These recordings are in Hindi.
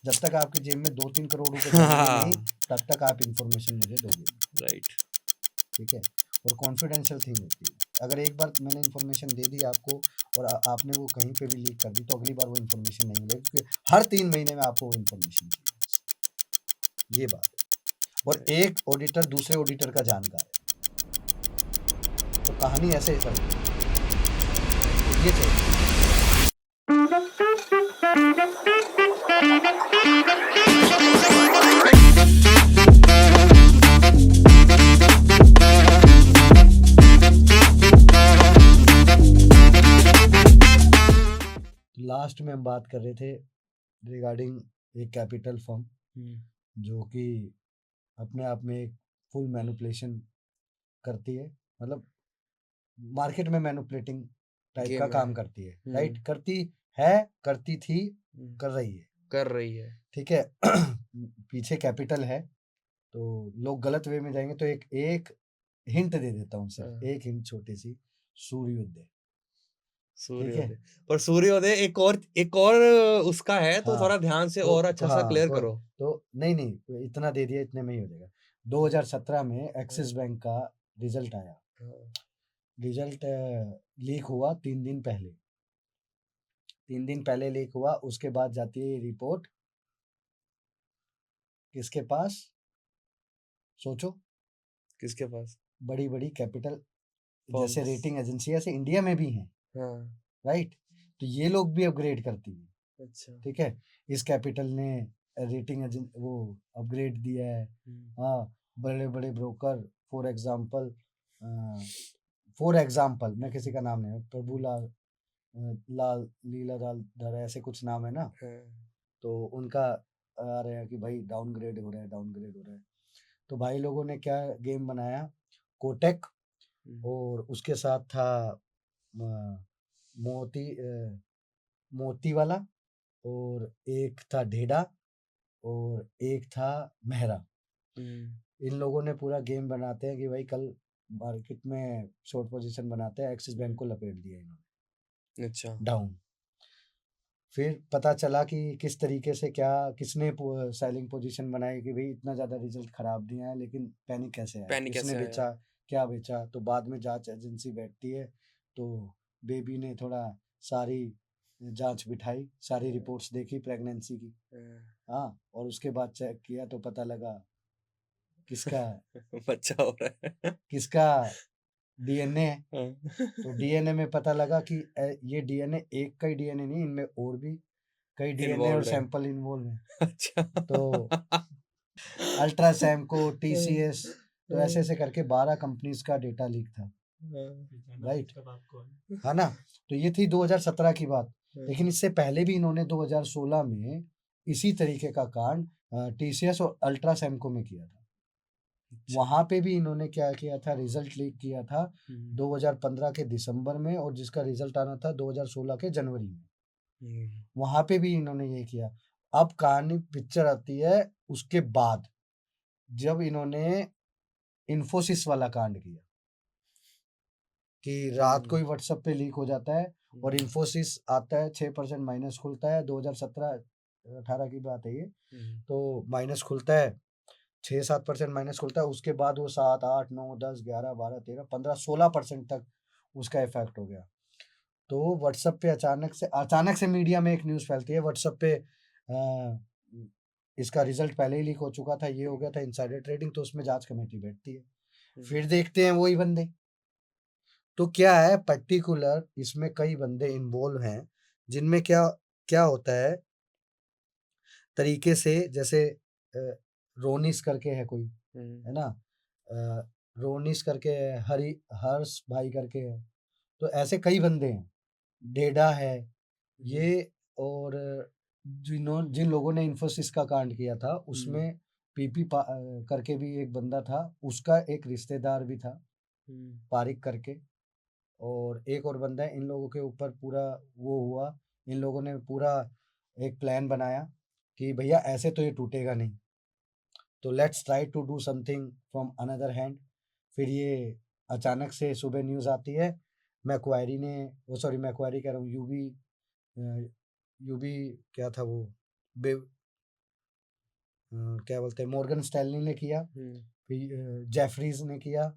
जब तक आपकी जेब में 2-3 करोड़ रुपए जाएंगे नहीं, तब तक आप इंफॉर्मेशन मुझे दोगे नहीं। राइट। ठीक है, और कॉन्फिडेंशियल थिंग होती है। अगर एक बार मैंने इन्फॉर्मेशन दे दी आपको और आपने वो कहीं पे भी लीक कर दी, तो अगली बार वो इन्फॉर्मेशन नहीं मिलेगी, क्योंकि हर 3 महीने में आपको वो इन्फॉर्मेशन चाहिए। ये बात है। और एक ऑडिटर दूसरे ऑडिटर का जानकार है, तो कहानी ऐसे ही चलती है। ये चाहिए। लास्ट में हम बात कर रहे थे रिगार्डिंग एक कैपिटल फर्म जो कि अपने आप में एक फुल मैनिपुलेशन करती है, मतलब मार्केट में मैनिपुलेटिंग टाइप गेम का है। काम करती है। राइट, करती है, करती थी, कर रही है। ठीक है। पीछे कैपिटल है, तो लोग गलत वे में जाएंगे, तो एक हिंट दे देता हूँ, सिर्फ एक हिंट छोटी सी, सूर्योदय। सूर्योदय। पर सूर्योदय एक और उसका है, तो हाँ, थोड़ा ध्यान से और अच्छा सा क्लियर करो। तो नहीं, इतना दे दिया, इतने में ही हो जाएगा। 2017 में एक्सिस बैंक का रिजल्ट आया। रिजल्ट लीक हुआ 3 दिन पहले। 3 दिन पहले लीक हुआ, उसके बाद जाती है रिपोर्ट किसके पास? सोचो। किसके पास? बड़ी बड़ी कैपिटल जैसे Firms। रेटिंग एजेंसी ऐसे इंडिया में भी हैं। राइट, तो ये लोग भी अपग्रेड करती है। अच्छा। ठीक है, इस कैपिटल ने रेटिंग एजेंट वो अपग्रेड दिया है। हाँ, बड़े बड़े ब्रोकर, फॉर एग्जाम्पल मैं किसी का नाम नहीं, प्रभुलाल लाल लीला लाल धरा, ऐसे कुछ नाम है ना, तो उनका आ रहे हैं कि भाई डाउनग्रेड हो रहा है, डाउनग्रेड हो रहा है। तो भाई लोगों ने क्या गेम बनाया, कोटेक, और उसके साथ था मोती वाला, और एक था ढेडा, और एक था मेहरा। इन लोगों ने पूरा गेम बनाते हैं कि भाई कल मार्केट में शॉर्ट पोजीशन बनाते हैं, एक्सिस बैंक को लपेट दिया इन्होंने। अच्छा। डाउन। फिर पता चला कि किस तरीके से क्या किसने सेलिंग पोजीशन बनाई कि भाई इतना ज़्यादा रिजल्ट खराब दिया है, लेकिन पैनिक कैसे आया, किसने बेचा, क्या बेचा। तो बाद में जांच एजेंसी बैठती है, तो बेबी ने थोड़ा सारी जांच बिठाई, सारी रिपोर्ट्स देखी प्रेगनेंसी की। हाँ, और उसके बाद चेक किया तो पता लगा किसका बच्चा हो रहा है, किसका डीएनए है। तो डीएनए में पता लगा कि ये डीएनए एक का ही डीएनए नहीं, इनमें और भी कई डीएनए और सैंपल इन्वॉल्व हैं। अच्छा। तो अल्ट्रासैमको, टीसीएस, तो ऐसे ऐसे करके 12 कंपनीज का डेटा लीक था। राइट, है ना। तो ये थी 2017 की बात, लेकिन इससे पहले भी इन्होंने 2016 में इसी तरीके का कांड टीसीएस और अल्ट्रासैमको में किया था। वहां पे भी इन्होंने क्या किया था, रिजल्ट लीक किया था 2015 के दिसंबर में, और जिसका रिजल्ट आना था 2016 के जनवरी में। वहां पे भी इन्होंने ये किया। अब कहानी पिक्चर आती है उसके बाद, जब इन्होंने इन्फोसिस वाला कांड किया कि रात को ही व्हाट्सएप पे लीक हो जाता है, और इन्फोसिस आता है 6% माइनस खुलता है। 2017-18 की बात है ये। तो माइनस खुलता है, 6-7% माइनस खुलता है, उसके बाद वो 7, 8, 9, 10, 11, 12, 13, 15, 16% तक उसका इफेक्ट हो गया। तो व्हाट्सएप पे अचानक से मीडिया में एक न्यूज़ फैलती है, व्हाट्सएप पे इसका रिजल्ट पहले ही लीक हो चुका था, ये हो गया था इनसाइडर ट्रेडिंग। तो उसमें जांच कमेटी बैठती है, फिर देखते हैं वही बंदे। तो क्या है, पर्टिकुलर इसमें कई बंदे इन्वॉल्व हैं, जिनमें क्या क्या होता है तरीके से, जैसे रोनिस करके है कोई, है ना, रोनिस करके है, हर्ष भाई करके है, तो ऐसे कई बंदे हैं, डेडा है ये। और जिन लोगों ने इन्फोसिस का कांड किया था, उसमें पीपी करके भी एक बंदा था, उसका एक रिश्तेदार भी था, पारिक करके, और एक और बंदा है। इन लोगों के ऊपर पूरा वो हुआ, इन लोगों ने पूरा एक प्लान बनाया कि भैया ऐसे तो ये टूटेगा नहीं, तो let's try to do something from another hand. फिर ये अचानक से सुबह न्यूज़ आती है, मैक्वारी ने, वो सॉरी मैक्वारी कह रहा हूँ, यूबी यूबी क्या था वो, क्या बोलते हैं, मॉर्गन स्टैनली ने किया, फिर जेफरीज ने किया,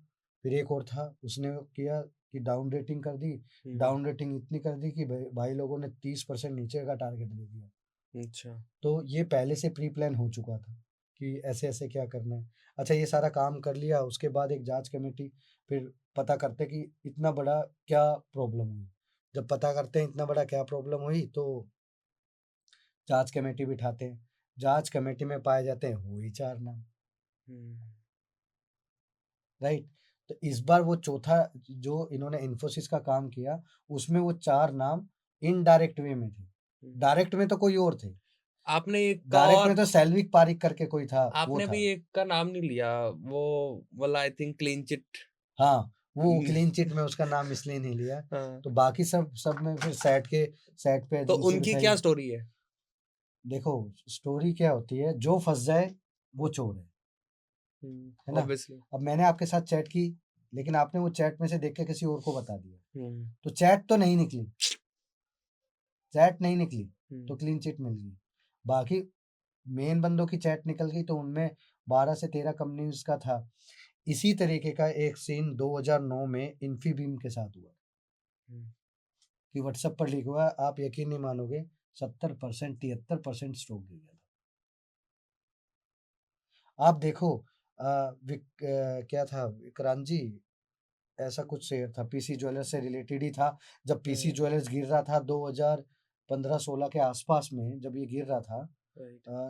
फिर एक और था उसने किया कि डाउन रेटिंग कर दी। डाउन रेटिंग इतनी कर दी कि भाई लोगों ने 30% नीचे का टारगेट दे दिया। अच्छा। तो ये पहले से प्री प्लान हो चुका था कि ऐसे ऐसे क्या करना है। अच्छा, ये सारा काम कर लिया, उसके बाद एक जांच कमेटी फिर पता करते कि इतना बड़ा क्या प्रॉब्लम हुई। जब पता करते हैं इतना बड़ा क्या प्रॉब्लम हुई तो जांच कमेटी बिठाते हैं। जांच कमेटी में पाए जाते हैं वही 4 नाम, राइट। तो इस बार वो चौथा जो इन्होंने इन्फोसिस का काम किया उसमें वो 4 नाम इनडायरेक्ट वे में थे। डायरेक्ट में तो कोई और थे। आपने एक का डायरेक्ट और में तो सैल्विक पारिक करके कोई था, वो आपने था। भी एक का नाम नहीं लिया, वो वाला आई थिंक क्लीन चिट। हाँ, वो क्लीन चिट में उसका नाम इसलिए नहीं लिया। हाँ, तो बाकी सब में फिर सेट पे तो एजेंसी उनकी बिठाई। क्या स्टोरी है? देखो, स्टोरी क्या होती है, जो फंस जाए वो चोर है ना। ऑब्वियसली। अब मैंने आपके साथ चैट की, लेकिन आपने वो चैट में से देख के किसी और को बता दिया, तो चैट तो नहीं निकली, चैट नहीं निकली, तो क्लीन चिट मिल गई। बाकी मेन बंदों की चैट निकल गई, तो उनमें 12 से 13 कंपनीज का था। इसी तरीके का एक सीन 2009 में इन्फीबीम के साथ हुआ कि व्हाट्सएप पर लिखा हुआ, आप यकीन नहीं मानोगे, 70% 73% स्टॉक गिर गया था। आप देखो, क्या था, विक्रांत जी, ऐसा कुछ शेयर था, पीसी ज्वेलर्स से रिलेटेड ही था। जब पीसी ज्वेलर्स गिर रहा था 2015-16 के आसपास में, जब ये गिर रहा था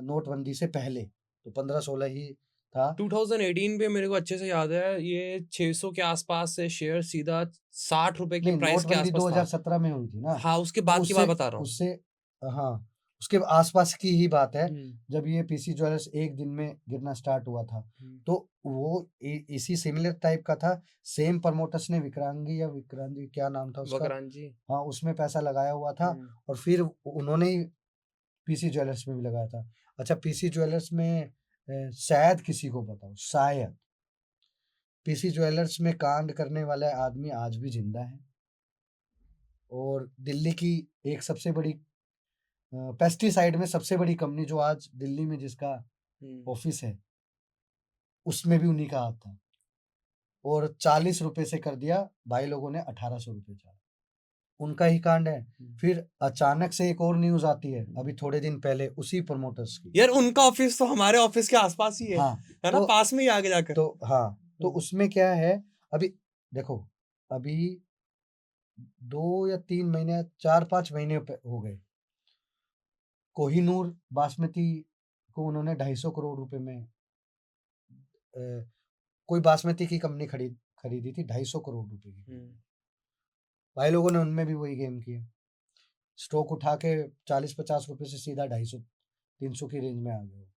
नोटबंदी से पहले, तो 15-16 ही था। 2018 पे मेरे को अच्छे से याद है, ये 600 के आसपास से शेयर सीधा 60 रुपए की नहीं, प्राइस के नोटबंदी आसपास था। 2017 में हुई थी ना, हाँ, उसके तो बाद की बात उससे बता रहा हूँ। उससे हाँ, उसके आसपास की ही बात है। जब ये पीसी ज्वेलर्स एक दिन में गिरना स्टार्ट हुआ था, तो वो इसी सिमिलर टाइप का था। सेम प्रमोटर्स ने विक्रांगी क्या नाम था उसका, वकरान जी। हाँ, उसमें पैसा लगाया हुआ था, और फिर उन्होंने ही पीसी ज्वेलर्स में भी लगाया था। अच्छा, पीसी ज्वेलर्स में शायद किसी को बताओ, शायद पीसी ज्वेलर्स में कांड करने वाला आदमी आज भी जिंदा है, और दिल्ली की एक सबसे बड़ी पेस्टिसाइड में सबसे बड़ी कंपनी जो आज दिल्ली में जिसका ऑफिस है, उसमें भी उन्हीं का हाथ था, और 40 रुपए से कर दिया भाई लोगों ने 1800 रुपए चार्ज, उनका ही कांड है। फिर अचानक से एक और न्यूज आती है अभी थोड़े दिन पहले उसी प्रमोटर्स की। यार उनका ऑफिस तो हमारे ऑफिस के आसपास ही है। हाँ, है ना, तो पास में ही आगे जाकर। तो हाँ, तो उसमें क्या है, अभी देखो, अभी 2 या 3 महीने, 4-5 महीने हो गए, कोहिनूर बासमती को उन्होंने 250 करोड़ रुपए में कोई बासमती की कंपनी खरीदी थी 250 करोड़ रुपए की। भाई लोगों ने उनमें भी वही गेम किया, स्टॉक उठा के 40-50 रुपए से सीधा 250-300 की रेंज में आ गए।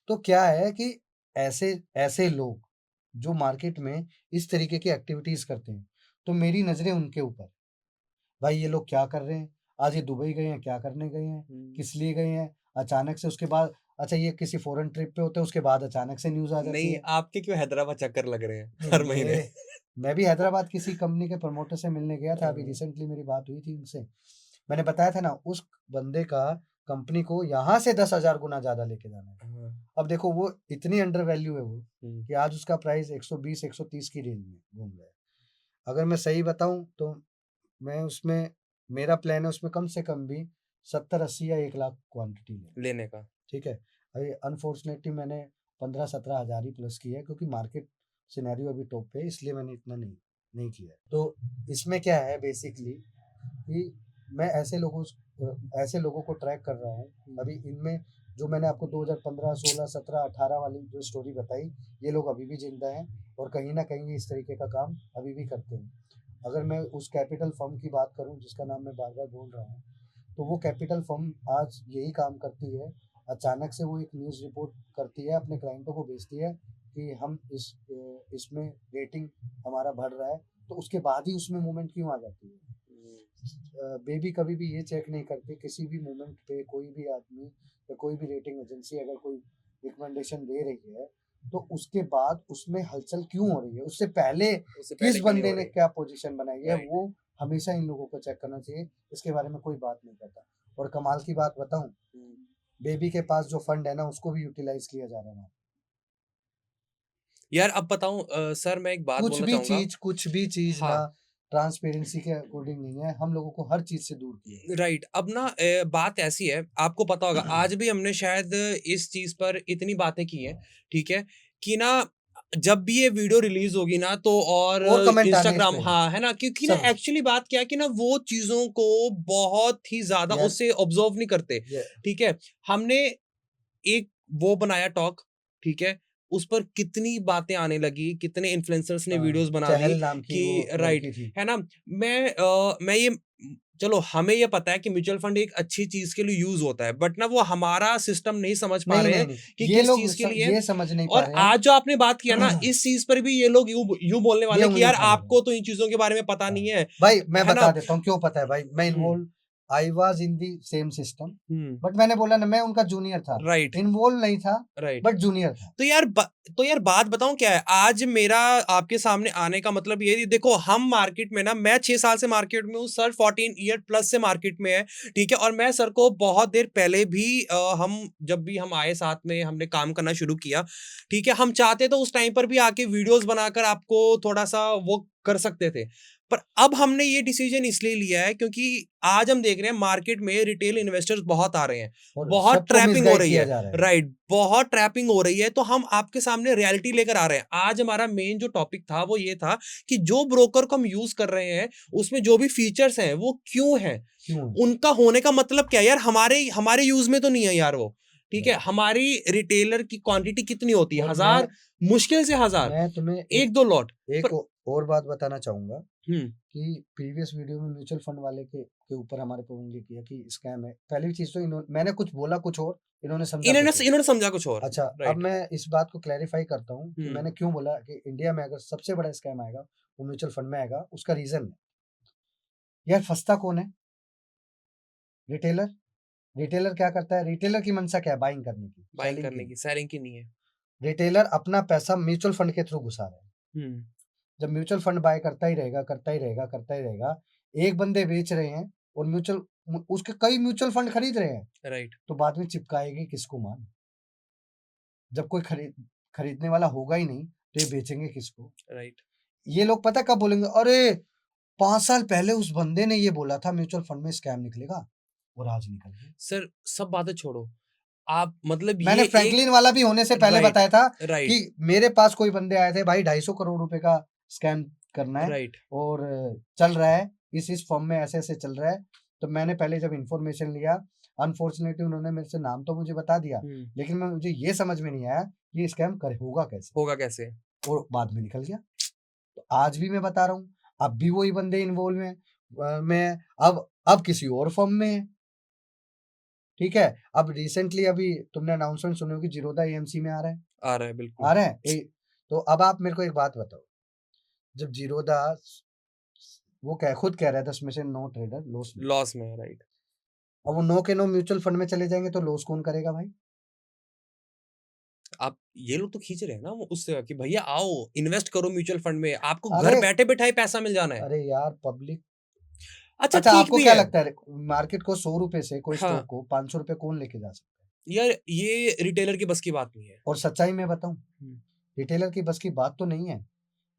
तो क्या है कि ऐसे ऐसे लोग जो मार्केट में इस तरीके की एक्टिविटीज करते हैं, तो मेरी नजरें उनके ऊपर, भाई ये लोग क्या कर रहे हैं, आज ये दुबई गए हैं, क्या करने गए हैं, किस लिए गए हैं, अचानक से उसके बाद, अच्छा ये किसी फॉरेन ट्रिप पे होते हैं, उसके बाद अचानक से न्यूज आ जाती नहीं, है। आपके क्यों हैदराबाद चक्कर लग रहे हैं नहीं, हर महीने? मैं भी हैदराबाद किसी कंपनी के प्रमोटर से मिलने गया था, अभी रिसेंटली मेरी बात हुई थी उनसे। मैंने बताया था ना, उस बंदे का कंपनी को यहाँ से 10,000 गुना ज्यादा लेके जाना है। अब देखो, वो इतनी अंडर वैल्यू है वो, कि आज उसका प्राइस 120-130 की रेंज में घूम रहा है। अगर मैं सही बताऊं तो मैं उसमें, मेरा प्लान है उसमें कम से कम भी 70-80 या 1 लाख क्वांटिटी लेने का। ठीक है। अभी अनफॉर्चुनेटली मैंने 15-17 हजार ही प्लस किया है, क्योंकि मार्केट सिनेरियो अभी टॉप पे है, इसलिए मैंने इतना नहीं किया है। तो इसमें क्या है बेसिकली कि मैं ऐसे लोगों को ट्रैक कर रहा हूँ अभी। इनमें जो मैंने आपको 2015, 16, 17, 18 वाली जो स्टोरी बताई, ये लोग अभी भी जिंदा हैं, और कहीं ना कहीं इस तरीके का काम अभी भी करते हैं। अगर मैं उस कैपिटल फर्म की बात करूं जिसका नाम मैं बार बार बोल रहा हूँ, तो वो कैपिटल फर्म आज यही काम करती है। अचानक से वो एक न्यूज़ रिपोर्ट करती है, अपने क्लाइंटों को भेजती है कि हम इसमें रेटिंग हमारा बढ़ रहा है, तो उसके बाद ही उसमें मूवमेंट क्यों आ जाती है। बेबी कभी भी ये चेक नहीं करती किसी भी मोमेंट पे, कोई भी आदमी या कोई भी रेटिंग एजेंसी अगर कोई रिकमेंडेशन दे रही है, तो उसके बाद उसमें हलचल क्यों हो रही है, उससे पहले किस बंदे ने क्या पोजीशन बनाई है, वो हमेशा इन लोगों को चेक करना चाहिए। इसके बारे में कोई बात नहीं करता। और कमाल की बात बताऊं, बेबी के पास जो फंड है ना उसको भी यूटिलाइज किया जा रहा है। यार अब बताऊं सर, मैं एक बात बोलना चाहूंगा। कुछ भी चीज ना हाँ, ट्रांसपेरेंसी के अकॉर्डिंग नहीं है, हम लोगों को हर चीज से दूर किया है। राइट। अब ना बात ऐसी है, आपको पता होगा आज भी हमने शायद इस चीज पर इतनी बातें की हैं, ठीक है, कि ना जब भी ये वीडियो रिलीज होगी ना तो और और कमेंट आने इस इंस्टाग्राम, पे हाँ है ना, क्योंकि ना सब। एक्चुअली बात क्या है कि ना वो चीजों को बहुत ही ज्यादा यार उससे ऑब्जर्व नहीं करते, ये ठीक है। हमने एक वो बनाया टॉक, ठीक है, उस पर कितनी बातें आने लगी, कितने इन्फ्लुएंसर्स ने वीडियोस बना ली चहल नाम की कि वो राइट, लड़की थी। है ना। मैं ये चलो हमें ये पता है कि म्यूचुअल फंड एक अच्छी चीज के लिए यूज होता है, बट ना वो हमारा सिस्टम नहीं समझ पा नहीं रहे नहीं हैं नहीं, कि ये किस लोग चीज के लिए। ये समझ नहीं पा और रहे आज जो आपने बात किया ना, हैं। इस चीज पर भी ये लोग यूं बोलने ये वाले हैं कि उंगली यार उठा ले रहे हैं। आपको तो इन चीजों के बारे में पता हाँ। नहीं है भाई मैं है बता ना। देता हूँ क्यों पता है भाई, मैं hmm, involve I was in the same system, hmm, but मैंने बोला ना मैं उनका जूनियर था, राइट, इन्वॉल्व नहीं था राइट। बट जूनियर था। तो यार तो यार बात बताऊं क्या है, आज मेरा आपके सामने आने का मतलब ये देखो, हम मार्केट में ना, मैं 6 साल से मार्केट में हूँ सर, 14 ईयर प्लस से मार्केट में है, ठीक है। और मैं सर को बहुत देर पहले भी हम जब भी हम आए साथ में, हमने काम करना शुरू किया, ठीक है, हम चाहते तो उस टाइम पर भी आके वीडियोस बनाकर आपको थोड़ा सा वो कर सकते थे। पर अब हमने ये डिसीजन इसलिए लिया है क्योंकि आज हम देख रहे हैं मार्केट में रिटेल इन्वेस्टर्स बहुत आ रहे हैं, और बहुत सबको ट्रैपिंग हो मिसगाइड रही किया है, जा रहा है। राइट, बहुत ट्रैपिंग हो रही है। तो हम आपके सामने रियलिटी लेकर आ रहे हैं। आज हमारा मेन जो टॉपिक था वो ये था कि जो ब्रोकर को हम यूज कर रहे हैं उसमें जो भी फीचर्स हैं वो क्यों हैं, क्यों? उनका होने का मतलब क्या है यार, हमारे हमारे यूज में तो नहीं है यार वो, ठीक है। राइट। हमारी रिटेलर की क्वांटिटी कितनी होती है, और 1000, मुश्किल से 1000, मैं तुम्हें एक दो लॉट एक पर। और बात बताना चाहूंगा हम्म, कि प्रीवियस वीडियो में म्यूचुअल फंड वाले के ऊपर हमारे पे उंगली किया कि स्कैम है। पहली चीज तो मैंने कुछ बोला कुछ और, इन्होंने समझा इन्होंने कुछ और। इन्होंने समझा कुछ और, अच्छा, अब राइट। मैं इस बात को क्लैरिफाई करता हूँ कि हम्म, मैंने क्यों बोला कि इंडिया में अगर सबसे बड़ा स्कैम आएगा वो म्यूचुअल फंड में आएगा। उसका रीजन है, यार फंसता कौन है? रिटेलर। रिटेलर क्या करता है? रिटेलर की मंशा क्या है? बाइंग करने की, बाइंग सेलिंग की करने नहीं। की, सेलिंग की नहीं है। रिटेलर अपना पैसा म्यूचुअल फंड के थ्रू घुसा रहा है। हम्म, जब म्यूचुअल फंड बाय करता ही रहेगा, करता ही रहेगा, करता ही रहेगा, एक बंदे बेच रहे हैं और उसके कई म्यूचुअल फंड खरीद रहे हैं, राइट, तो बाद में चिपकाएगी किसको माल? जब कोई खरीदने वाला होगा ही नहीं तो ये बेचेंगे किसको? राइट। ये लोग पता कब बोलेंगे, अरे 5 साल पहले उस बंदे ने ये बोला था म्यूचुअल फंड में स्कैम निकलेगा, और आज निकल गया। सर सब बातें छोड़ो, आप मतलब मैंने ये एक, फ्रैंकलिन वाला भी होने से पहले राइट, बताया था कि राइट, मेरे पास कोई बंदे आए थे, भाई 250 करोड़ रुपए का स्कैम करना है राइट। और चल रहा है इस फॉर्म में, ऐसे ऐसे चल रहा है। तो मैंने पहले जब इन्फॉर्मेशन लिया, अनफॉर्चुनेटली उन्होंने मेरे से नाम तो मुझे बता दिया, लेकिन मुझे ये समझ में नहीं आया कि ये स्कैम होगा कैसे, होगा कैसे। और बाद में निकल गया। तो आज भी मैं बता रहा हूँ, अब भी वही बंदे इन्वॉल्व हैं। मैं अब किसी और फॉर्म में है, ठीक है। अब रिसेंटली अभी तुमने अनाउंसमेंट सुनी होगी, जीरोधा एएमसी में आ रहा है। आ रहा है, बिल्कुल। आ रहा है तो अब आप मेरे को एक बात बताओ, जब जीरोधा वो खुद कह रहा है 10 में से 9 ट्रेडर लॉस में, लॉस में है, राइट। अब वो 9 के 9 म्यूचुअल फंड में चले जाएंगे तो लॉस कौन करेगा भाई? आप ये लोग तो खींच रहे हैं ना वो उससे कि भैया आओ इन्वेस्ट करो म्यूचुअल फंड में, आपको घर अरे बैठे बैठाए पैसा मिल जाना है। अरे यार पब्लिक, अच्छा अच्छा ठीक आपको भी क्या है। लगता है मार्केट को 100 रुपए से कोई हाँ, स्टॉक को 500 रुपए कौन लेके जा सकता है? यार ये रिटेलर की बस की बात नहीं है। और सच्चाई में बताऊं, हम्म, रिटेलर की बस की बात तो नहीं है,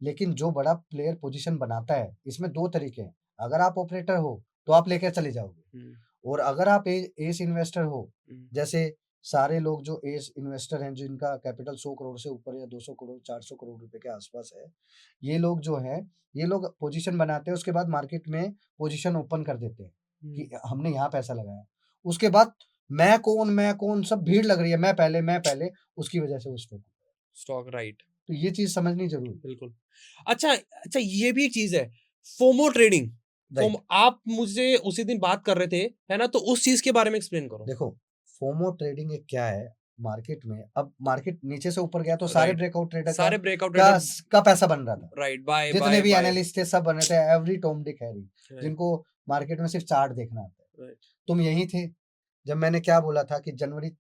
लेकिन जो बड़ा प्लेयर पोजीशन बनाता है, इसमें 2 तरीके हैं। अगर आप ऑपरेटर हो, तो आप लेकर चले जाओगे, हम्म, और अगर आप एस इन्वेस्टर हो, हम्म, जैसे सारे लोग जो एस इन्वेस्टर हैं, जिनका कैपिटल 100 करोड़ से ऊपर या 200 करोड़, 400 करोड़ रुपए के आसपास है, ये लोग जो हैं, ये लोग पोजीशन बनाते हैं, उसके बाद मार्केट में पोजीशन ओपन कर देते हैं कि हमने यहाँ पैसा लगाया। उसके बाद मैं कौन, सब भीड़ लग रही है, मैं पहले, उसकी वजह से वो स्टॉक। स्टॉक, राइट, तो ये चीज़ समझनी ज़रूरी है। बिल्कुल। अच्छा अच्छा, ये भी एक चीज है, फोमो ट्रेडिंग। राइट। फोमो, आप मुझसे उसी दिन बात कर रहे थे, है ना, तो उस चीज के बारे में एक्सप्लेन करो। देखो, फोमो ट्रेडिंग एक क्या है मार्केट में, अब मार्केट नीचे से ऊपर गया तो सारे राइट, ब्रेकआउट ट्रेडर सारे ब्रेकआउट का ट्रेडर, का पैसा बन रहा था। राइट, बाय जितने बाय भी बाय, एनालिस्ट थे सब बन रहे थे, every Tom Dick Harry, right, जिनको मार्केट में सिर्फ चार्ट देखना आता है। राइट, तुम यही थे जब मैंने क्या बोला था कि जनवरी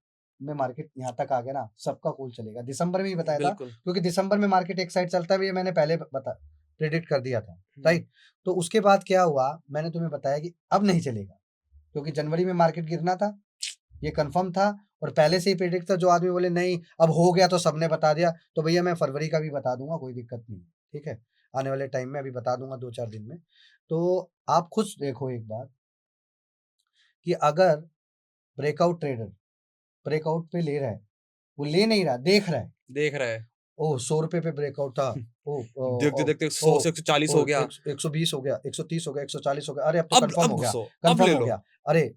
में मार्केट यहाँ तक आ गया ना, सबका कूल चलेगा। दिसंबर में ही बताया था, बिल्कुल। क्योंकि दिसंबर में मार्केट एक साइड चलता है, ये मैंने पहले प्रेडिक्ट कर दिया था, हम्म, राइट। तो उसके बाद क्या हुआ, मैंने तुम्हें बताया कि अब नहीं चलेगा, क्योंकि जनवरी में मार्केट गिरना था, ये कंफर्म था, और पहले से ही प्रेडिक्ट था, जो आदमी बोले नहीं अब हो गया तो सबने बता दिया, तो भैया मैं फरवरी का भी बता दूंगा, कोई दिक्कत नहीं है, ठीक है, आने वाले टाइम में अभी बता दूंगा 2-4 दिन में। तो आप खुद देखो एक बात कि अगर ब्रेकआउट ट्रेडर ब्रेकआउट पे ले रहा है, वो ले नहीं रहा, देख रहा है, देख रहा है, ओह 100 रुपए पे ब्रेकआउट था, देखते ओ देखते 100 से 140 हो गया, 120 हो गया, 130 हो गया, 140 हो गया, अरे अब तो कंफर्म अब हो गया, घुसो, अब कंफर्म ले हो लो, गया, अरे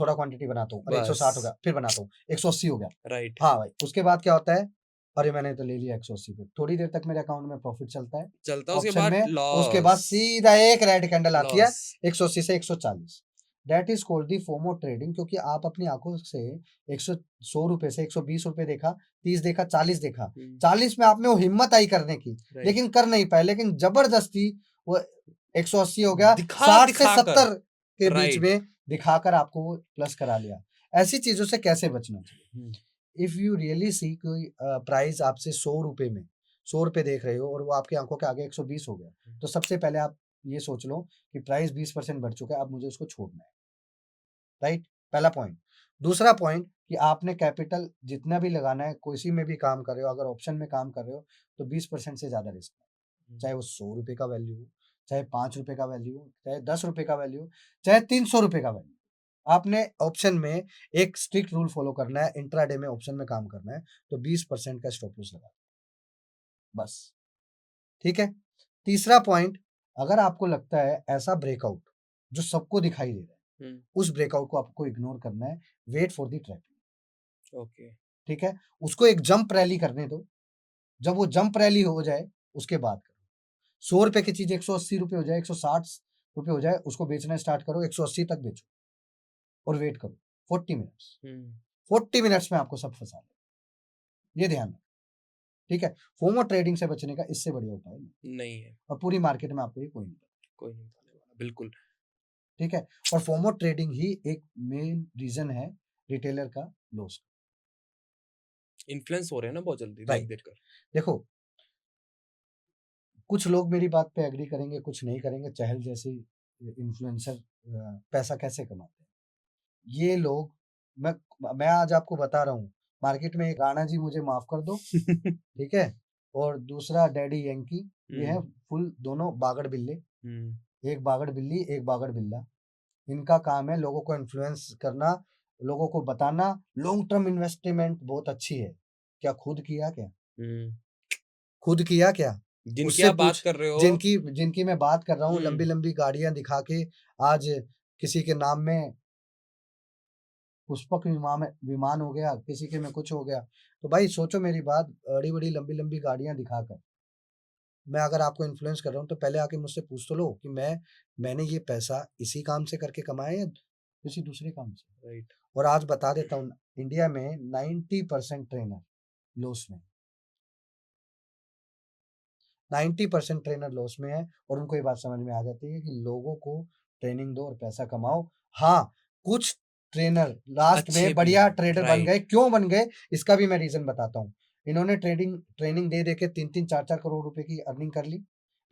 थोड़ा क्वांटिटी बनाता हूँ, अरे 160 हो गया, बस, फिर बनाता हूँ, 180 हो गया, राइट, हाँ भाई, उसके बाद क्या होता है, अरे मैंने तो ले लिया 180 पे, थोड़ी देर तक मेरे अकाउंट में प्रॉफिट चलता है चलता है उसके ऑप्शन बाद में, उसके बाद लॉस, सीधा एक रेड कैंडल आती है लॉस, 180 से 140। That is called the FOMO trading, क्योंकि आप अपनी आंखों से 100 रुपए से 120 रुपए देखा, 30 देखा, 40 देखा, 40 में आप में वो हिम्मत आई करने की, राइट, लेकिन कर नहीं पाए, लेकिन जबरदस्ती वो 180 हो गया, दिखा 60 से दिखा कर, 70 के बीच राइट, में दिखाकर आपको वो प्लस करा लिया। ऐसी चीजों से कैसे बचना चाहिए? इफ यू रियली सी कोई प्राइस आपसे 100 रुपए में 100 रुपए देख रहे हो और वो आपकी आंखों के आगे 120 हो गया, तो सबसे पहले आप ये सोच लो कि प्राइस 20% बढ़ चुका है, अब मुझे उसको छोड़ना है, राइट? पहला पॉइंट। दूसरा पॉइंट कि आपने कैपिटल जितना भी लगाना है, किसी में भी काम कर रहे हो, अगर ऑप्शन में काम कर रहे हो तो 20% से ज्यादा रिस्क है, चाहे वो 100 रुपए का वैल्यू हो, चाहे 5 रुपए का वैल्यू हो, चाहे 10 रुपए का वैल्यू हो, चाहे 300 रुपए का वैल्यू। आपने ऑप्शन में एक स्ट्रिक्ट रूल फॉलो करना है, इंट्राडे में ऑप्शन में काम करना है, तो 20% का स्टॉप लॉस लगा, बस, ठीक है। तीसरा पॉइंट, अगर आपको लगता है ऐसा ब्रेकआउट जो सबको दिखाई दे रहा है, उस ब्रेकआउट को आपको इग्नोर करना है, wait for the trapping, okay, ठीक है। उसको एक जंप रैली करने दो, जब वो जंप रैली हो जाए उसके बाद करो। 100 रुपए की चीज 180 रुपए हो जाए, 160 रुपए हो जाए, उसको बेचना स्टार्ट करो, 180 तक बेचो और वेट करो 40 मिनट्स। 40 मिनट्स में आपको सब फंसा ले, ये ध्यान रखो, ठीक है। फोमो ट्रेडिंग से बचने का इससे बढ़िया उपाय नहीं है, और पूरी मार्केट में आपको ये कोई नहीं, कोई नहीं बताने वाला, बिल्कुल, ठीक है। और फोमो ट्रेडिंग ही एक मेन रीजन है रिटेलर का लॉस, इन्फ्लुएंस हो रहे हैं ना बहुत जल्दी देख राइट। देख कर, देखो कुछ लोग मेरी बात पे एग्री करेंगे, कुछ नहीं करेंगे, चहल जैसे इन्फ्लुएंसर पैसा कैसे कमाते हैं ये लोग, मैं मैं आज आपको बता रहा हूँ, मार्केट में एक राणा जी मुझे माफ कर दो, ठीक है, और दूसरा डैडी यंकी, ये है फुल दोनों बागड़ बिल्ले, एक बागड़ बिल्ली एक बागड़ बिल्ला, इनका काम है लोगों को इन्फ्लुएंस करना, लोगों को बताना लॉन्ग टर्म इन्वेस्टमेंट बहुत अच्छी है, क्या खुद किया क्या, खुद किया क्या, जिनकी उससे आप बात पूछ, कर रहे हो, जिनकी जिनकी मैं बात कर रहा हूँ, लंबी लंबी गाड़ियां दिखा के आज किसी के नाम में पुष्पक विमान हो गया, किसी के में कुछ हो गया, तो भाई सोचो मेरी बात, बड़ी बड़ी लंबी लंबी गाड़ियां दिखाकर मैं अगर आपको इन्फ्लुएंस कर रहा हूँ, तो पहले आके मुझसे पूछ तो लो कि मैंने ये पैसा इसी काम से करके कमाया या किसी दूसरे काम से, राइट, और आज बता देता हूँ, इंडिया में 90% ट्रेनर लॉस में, 90% ट्रेनर लॉस में है, और उनको ये बात समझ में आ जाती है कि लोगों को ट्रेनिंग दो और पैसा कमाओ। हाँ, कुछ ट्रेनर लास्ट अच्छे में भी बढ़िया हैं, ट्रेडर बन राइट, गए, क्यों बन गए इसका भी मैं रीजन बताता हूँ। इन्होंने ट्रेनिंग दे के 3-3 4-4 करोड़ रुपए की अर्निंग कर ली,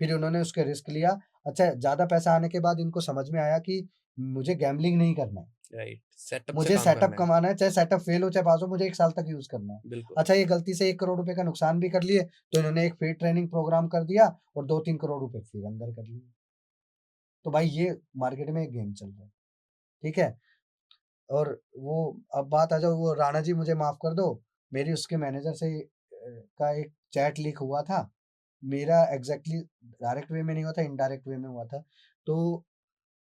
फिर उन्होंने उसके रिस्क लिया, अच्छा ज्यादा पैसा आने के बाद इनको समझ में आया कि मुझे गैम्बलिंग नहीं करना है, राइट, सेटअप से मुझे काम सेटअप करना है, कमाना है, चाहे सेटअप फेल हो चाहे पास हो, मुझे 1 साल तक यूज करना है। बिल्कुल, अच्छा ये गलती से 1 करोड़ रुपए का नुकसान भी कर लिए, तो इन्होंने एक पेड ट्रेनिंग प्रोग्राम कर दिया और 2-3 करोड़ रुपए फिर अंदर कर लिए। तो भाई ये मार्केट में एक गेम चल रहा है, ठीक है। और वो अब बात आ जाओ, वो राणा जी मुझे माफ कर दो, मेरी उसके मैनेजर से का एक चैट लीक हुआ था, मेरा एग्जैक्टली डायरेक्ट वे में नहीं हुआ था, इनडायरेक्ट वे में हुआ था। तो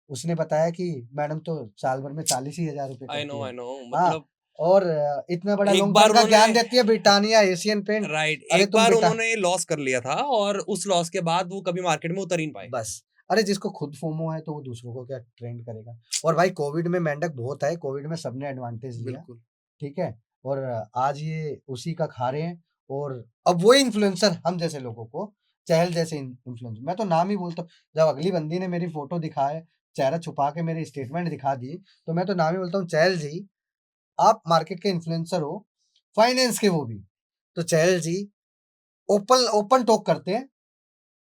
उसने बताया कि मैडम तो साल भर में 40 ही हजार रुपए करती है, आई नो, हाँ, मतलब और इतना बड़ा एक लॉन्ग बार टर्म का उन्होंने, ज्ञान देती है ब्रिटानिया एशियन पेंट, राइट, अरे एक तुम बार बेटा, उन्होंने लॉस कर लिया था और उस लॉस के बाद वो कभी मार्केट में उतर ही नहीं पाए, बस, अरे जिसको खुद फोमो है तो वो दूसरों को क्या ट्रेंड करेगा। और भाई कोविड में मेंढक बहुत है, कोविड में सबने एडवांटेज लिया, बिल्कुल, ठीक है, और आज ये उसी का खा रहे हैं, और अब वो इन्फ्लुएंसर हम जैसे लोगों को, चहल जैसे इन्फ्लुएंसर, मैं तो नाम ही बोलता हूँ, जब अगली बंदी ने मेरी फोटो दिखाए, चेहरा छुपा के मेरी स्टेटमेंट दिखा दी, तो मैं तो नाम ही बोलता हूँ, चहल जी आप मार्केट के इन्फ्लुएंसर हो, फाइनेंस के वो भी, तो चहल जी ओपन ओपन टॉक करते हैं,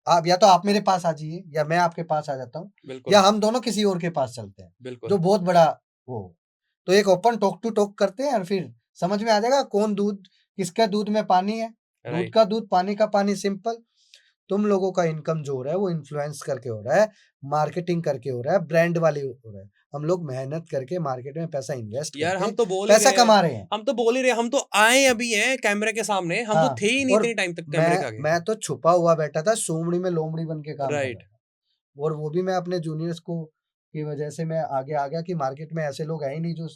आप या तो आप मेरे पास आ जाइए या मैं आपके पास आ जाता हूँ, बिल्कुल, या हम दोनों किसी और के पास चलते हैं, बिल्कुल, जो बहुत बड़ा वो हो। तो एक ओपन टॉक टू टॉक करते हैं और फिर समझ में आ जाएगा कौन दूध, किसका दूध में पानी है, दूध राइट का दूध, पानी का पानी, सिंपल। तुम लोगों का इनकम जो हो रहा है वो इन्फ्लुएंस करके हो रहा है, मार्केटिंग करके हो रहा है, ब्रांड वाले हो रहा है। हम लोग मेहनत करके मार्केट में पैसा इन्वेस्ट यार, करके हम तो बोल ही पैसा रहे हैं, कमा रहे हैं। हम तो बोल ही रहे हैं, हम तो आए अभी हैं कैमरे के सामने, हम तो हाँ, थे ही नहीं और इतने टाइम तक कैमरे के मैं आगे। मैं तो छुपा हुआ बैठा था, सोमड़ी में लोमड़ी बन के काम कर रहा राइट था। और वो भी मैं अपने जूनियर्स को की वजह से मैं आगे आ गया कि मार्केट में ऐसे लोग है ही नहीं जो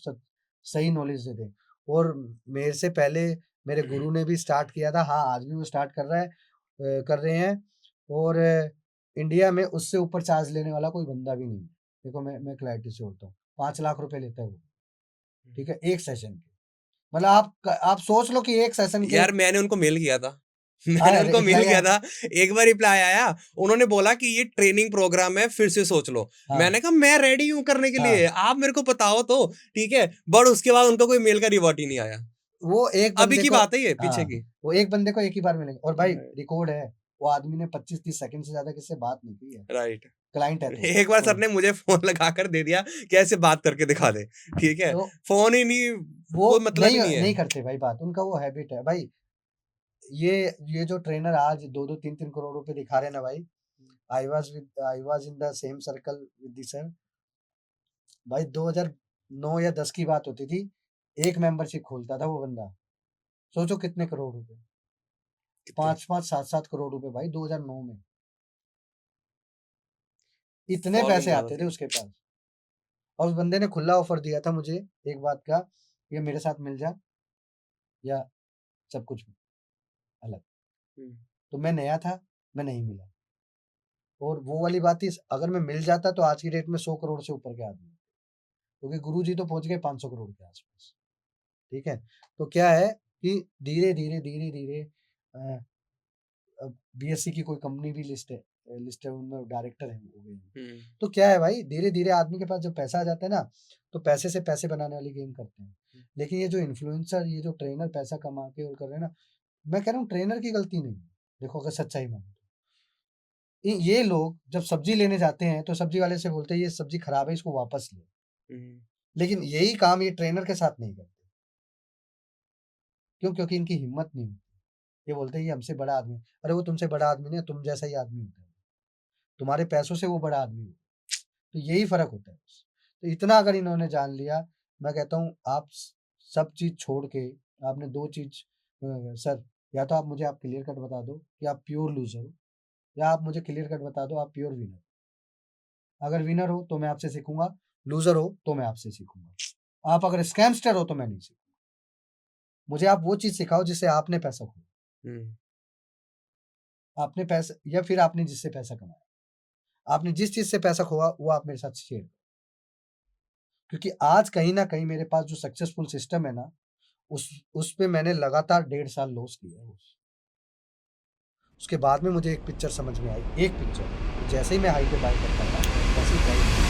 सही नॉलेज दे दें। और मेरे से पहले मेरे गुरु ने भी स्टार्ट किया था, हाँ आज भी वो स्टार्ट कर रहा है, कर रहे हैं। और इंडिया में उससे ऊपर चार्ज लेने वाला कोई बंदा भी नहीं है। देखो मैं क्लैरिटी से बोलता हूँ, 5 लाख रुपए लेता है वो, ठीक है, एक सेशन के। मतलब आप सोच लो कि एक सेशन के। यार, मैंने उनको मेल किया था मैंने हाँ, उनको मेल रिप्लाई किया आया। था, एक बार रिप्लाई आया, उन्होंने बोला कि ये ट्रेनिंग प्रोग्राम है, फिर से सोच लो। हाँ मैंने कहा मैं रेडी हूँ करने के लिए, हाँ, आप मेरे को बताओ तो, ठीक है। बट उसके बाद उनका कोई मेल का रिवर्ट ही नहीं आया। वो एक अभी बंदे की को, बात है ये, पीछे हाँ की। वो एक बंदे को एक ही बार मिलेगा। और भाई राइट रिकॉर्ड है, वो आदमी ने 25-30 सेकंड से ज्यादा किससे बात नहीं की है, राइट क्लाइंट है तो। एक बार सर ने मुझे फोन लगा कर दे दिया कि ऐसे बात करके दिखा दे, ठीक है। तो फोन ही नहीं, वो कोई मतलब ही नहीं नहीं है। नहीं करते भाई बात, उनका वो हैबिट है भाई। ये ये जो ट्रेनर आज 2-2 3-3 करोड़ रुपए दिखा रहे हैं ना भाई, आई was in the same circle with the sir. भाई 2009 या 10 की बात होती थी, एक मेंबरशिप खोलता था वो बंदा, सोचो कितने करोड़ रुपए, कितने 5-5 7-7 करोड़ रुपए भाई 2009 में, इतने फॉलोइंग पैसे ज्यादा आते थे थी। उसके पास। और उस बंदे ने खुला ऑफर दिया था मुझे एक बात का, ये मेरे साथ मिल जा या सब कुछ अलग। तो मैं नया था, मैं नहीं मिला। और वो वाली बात थी, अगर मैं मिल जाता तो आज की डेट में 100 करोड़ से ऊपर के आदमी, क्योंकि गुरुजी तो पहुंच गए 500 करोड़ के आसपास, ठीक है। तो क्या है कि धीरे धीरे धीरे धीरे बीएससी की कोई कंपनी भी लिस्ट है उनमें डायरेक्टर है हो गए। तो क्या है भाई, धीरे धीरे आदमी के पास जब पैसा आ जाता है ना, तो पैसे से पैसे बनाने वाली गेम करते हैं। लेकिन ये जो इन्फ्लुएंसर, ये जो ट्रेनर पैसा कमा के और कर रहे हैं ना, मैं कह रहा हूँ ट्रेनर की गलती नहीं है। देखो अगर सच्चाई मानो तो ये लोग जब सब्जी लेने जाते हैं तो सब्जी वाले से बोलते हैं ये सब्जी खराब है, इसको वापस ले। लेकिन यही काम ये ट्रेनर के साथ नहीं करते। क्यों? क्योंकि इनकी हिम्मत नहीं होती। ये बोलते हैं ये हमसे बड़ा आदमी है। अरे वो तुमसे बड़ा आदमी नहीं है, तुम जैसा ही आदमी होता है, तुम्हारे पैसों से वो बड़ा आदमी है। तो यही फर्क होता है बस। तो इतना अगर इन्होंने जान लिया, मैं कहता हूँ आप सब चीज छोड़ के, आपने 2 चीज, सर या तो आप मुझे आप क्लियर कट बता दो कि आप प्योर लूजर हो, या आप मुझे क्लियर कट बता दो आप प्योर विनर। अगर विनर हो तो मैं आपसे सीखूंगा, लूजर हो तो मैं आपसे सीखूंगा। आप अगर स्कैमस्टर हो तो मैं नहीं सीखूंगा। मुझे आप वो चीज सिखाओ जिससे आपने पैसा खोया, आपने पैसा, या फिर आपने जिससे पैसा कमाया, आपने जिस चीज से पैसा खोया वो आप मेरे साथ शेयर करो। क्योंकि आज कहीं ना कहीं मेरे पास जो सक्सेसफुल सिस्टम है ना, उस पे मैंने लगातार 1.5 साल लॉस किया है। उसके बाद में मुझे एक पिक्चर समझ में आई, एक पिक्चर, जैसे ही मैं हाई पे बाय करता था वैसे ही